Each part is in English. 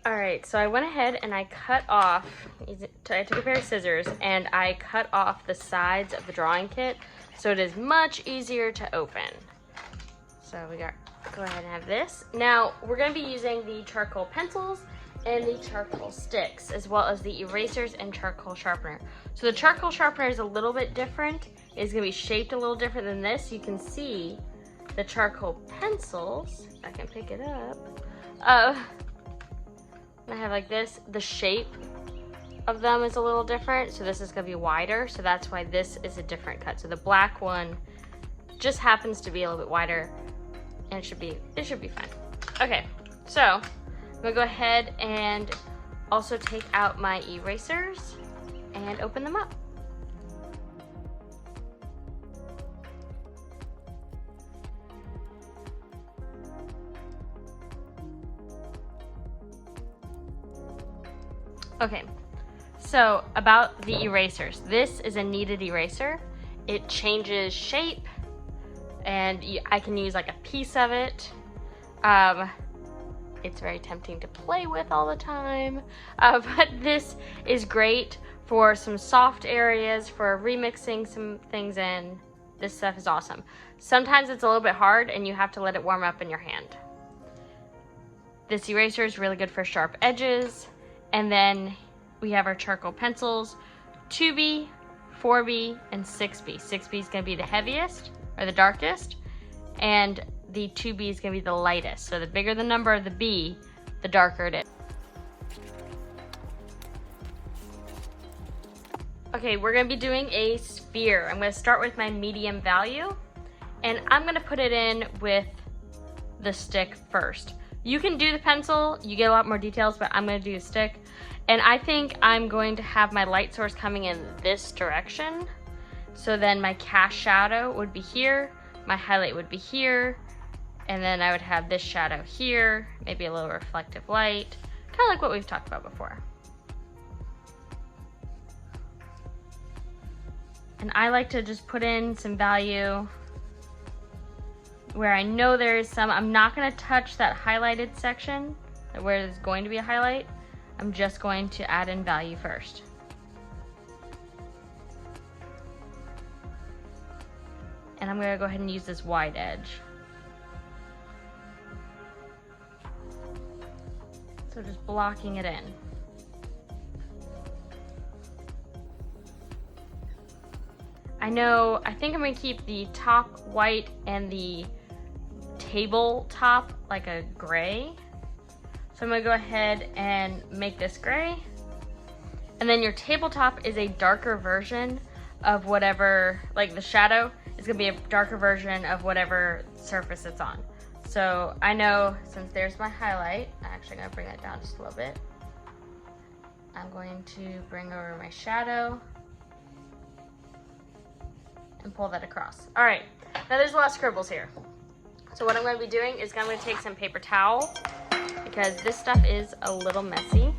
Alright, so I went ahead and I cut off, I took a pair of scissors and I cut off the sides of the drawing kit so it is much easier to open. So we go ahead and have this. Now we're going to be using the charcoal pencils and the charcoal sticks, as well as the erasers and charcoal sharpener. So the charcoal sharpener is a little bit different. It's going to be shaped a little different than this. You can see the charcoal pencils, if I can pick it up. I have like this, the shape of them is a little different. So this is going to be wider. So that's why this is a different cut. So the black one just happens to be a little bit wider, and it should be fine. Okay, so I'm gonna go ahead and also take out my erasers and open them up. Okay, so about the erasers. This is a kneaded eraser. It changes shape, and I can use like a piece of it. It's very tempting to play with all the time, but this is great for some soft areas, for remixing some things in. This stuff is awesome. Sometimes it's a little bit hard and you have to let it warm up in your hand. This eraser is really good for sharp edges. And then we have our charcoal pencils, 2B, 4B, and 6B. 6B is going to be the heaviest or the darkest, and the 2B is going to be the lightest. So the bigger the number of the B, the darker it is. Okay, we're going to be doing a sphere. I'm going to start with my medium value, and I'm going to put it in with the stick first. You can do the pencil, you get a lot more details, but I'm going to do a stick. And I think I'm going to have my light source coming in this direction. So then my cast shadow would be here, my highlight would be here, and then I would have this shadow here, maybe a little reflective light, kind of like what we've talked about before. And I like to just put in some value where I know there is some. I'm not going to touch that highlighted section where there's going to be a highlight. I'm just going to add in value first. And I'm going to go ahead and use this wide edge. So just blocking it in. I think I'm going to keep the top white and the tabletop like a gray. So I'm going to go ahead and make this gray. And then your tabletop is a darker version of whatever, like the shadow is going to be a darker version of whatever surface it's on. So I know, since there's my highlight, I'm actually going to bring that down just a little bit. I'm going to bring over my shadow and pull that across. All right, now there's a lot of scribbles here. So what I'm going to be doing is I'm going to take some paper towel, because this stuff is a little messy.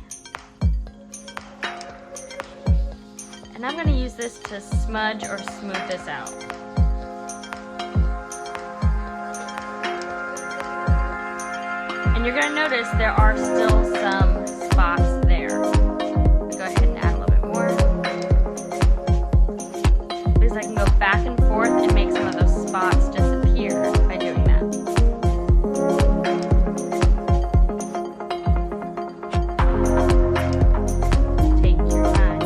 And I'm going to use this to smudge or smooth this out. And you're going to notice there are still some spots there. Go ahead and add a little bit more. Because I can go back and forth and make some of those spots disappear by doing that. Take your time.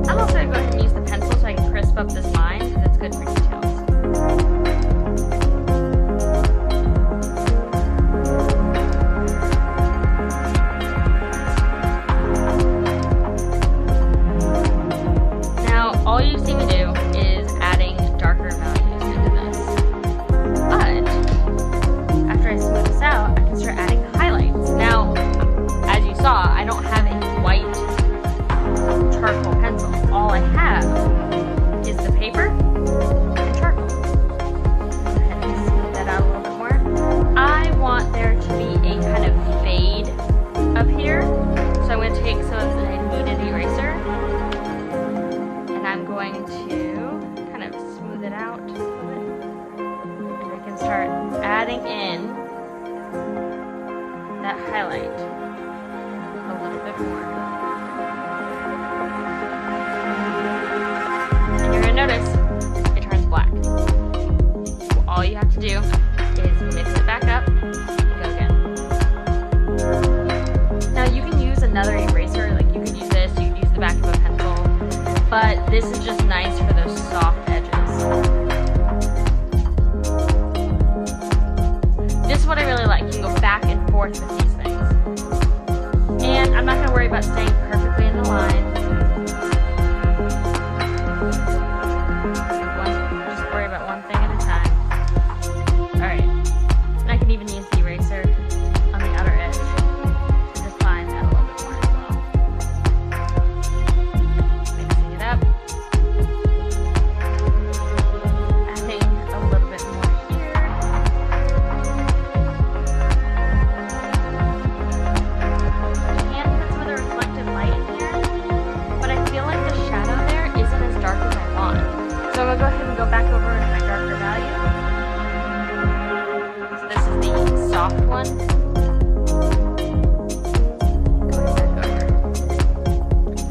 I'm also going to go ahead and use the pencil so I can crisp up this line, because it's good for details. All you just need to do is adding darker values into this. But after I smooth this out, I can start adding highlights. Now, as you saw, I don't have a white charcoal pencil. All I have is the paper and charcoal. Go ahead and smooth that out a little bit more. I want there to be a kind of fade up here. So I'm going to take some of the kneaded eraser. I'm going to kind of smooth it out just a little bit, and I can start adding in that highlight. bit more. And you're gonna notice it turns black. So all you have to do is mix it back up and go again. Now you can use another eraser, like you could use this, you could use the back of a pencil, but this is just nice for those soft edges. This is what I really like. You can go back and forth with these things. And I'm not going to worry about staying perfectly in the line. Just worry about one thing at a time. Alright. And I can even use the eraser on the outer edge to define that a little bit more as well. Mixing it up. Adding a little bit more here. You can put some of the reflective light in here, but I feel like the shadow there isn't as dark as I want. So I'm going to go ahead and go back over to my darker value. So this is the soft one. Going back over.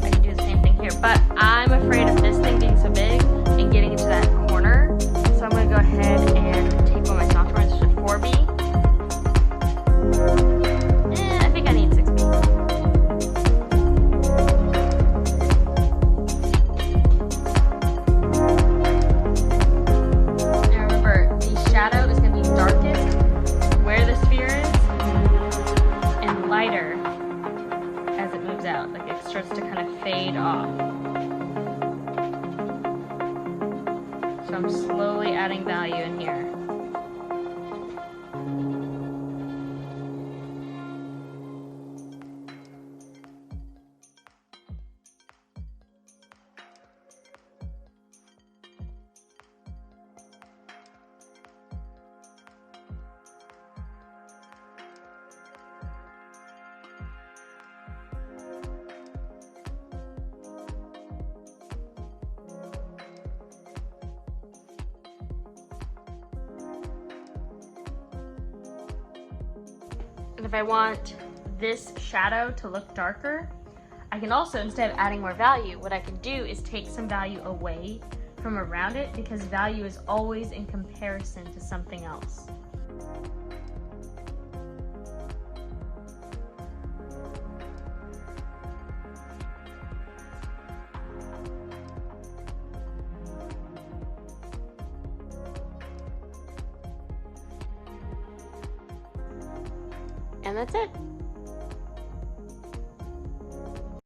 I can do the same thing here, but I'm afraid of this thing being so big and getting into that corner. So I'm going to go ahead and take one of my softer ones to 4B. I think I need 6B. Now remember, the shadow is going to be darkest where the sphere is and lighter as it moves out. Like it starts to kind of fade off. So I'm slowly adding value in here. And if I want this shadow to look darker, I can also, instead of adding more value, what I can do is take some value away from around it, because value is always in comparison to something else. And that's it.